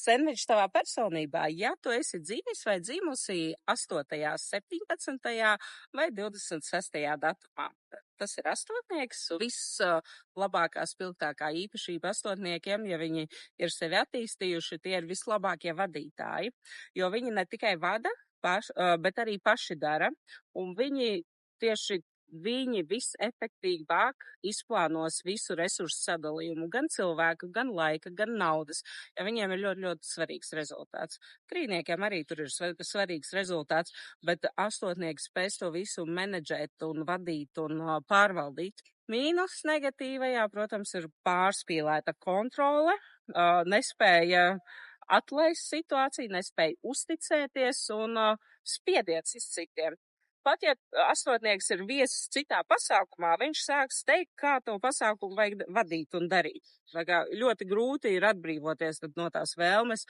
sendvičs tavā personībā, ja tu esi dzimis vai dzimusi 8., 17. vai 26. datumā. Tas ir astotnieks, vislabākā, spilgtākā īpašība astotniekiem, ja viņi ir sevi attīstījuši, tie ir vislabākie vadītāji, jo viņi ne tikai vada, bet arī paši dara, un viņi visefektīvāk izplānos visu resursu sadalījumu, gan cilvēku, gan laika, gan naudas, ja viņiem ir ļoti, ļoti svarīgs rezultāts. Trīniekiem arī tur ir svarīgs rezultāts, bet astotnieki spēs to visu menedžēt un vadīt un pārvaldīt. Mīnus negatīvajā, protams, ir pārspīlēta kontrole, nespēja atlaist situāciju, nespēja uzticēties un spiediens iz citiem. Pat ja astotnieks ir viesis citā pasākumā, viņš sāks teikt, kā to pasākumu vajag vadīt un darīt. Tā kā ļoti grūti ir atbrīvoties no tās vēlmes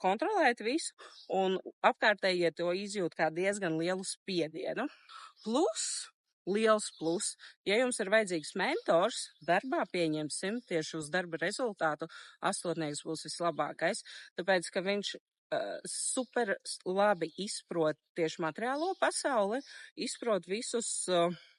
kontrolēt visu, un apkārtējie to izjūt kā diezgan lielu spiedienu. Liels plus, ja jums ir vajadzīgs mentors, darbā pieņemsim tieši uz darba rezultātu, astotnieks būs vislabākais, tāpēc, ka viņš super labi izprot tieši materiālo pasauli, izprot visus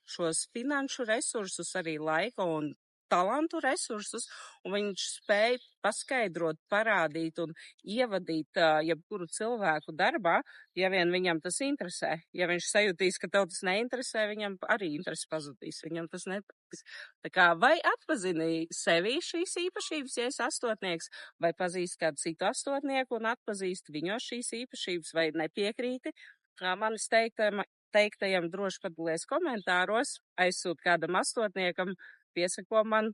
šos finanšu resursus, arī laika un talantu resursus, un viņš spēj paskaidrot, parādīt un ievadīt jebkuru cilvēku darbā, ja vien viņam tas interesē. Ja viņš sajūtīs, ka tev tas neinteresē, viņam arī interesi pazudīs, viņam tas nepatiks. Tā kā vai atpazini sevi šīs īpašības, ja esi astotnieks, vai pazīst kādu citu astotnieku un atpazīst viņos šīs īpašības, vai nepiekrīti, manis teiktajam droši padalies komentāros, aizsūt kādam astotniekam, piesako man,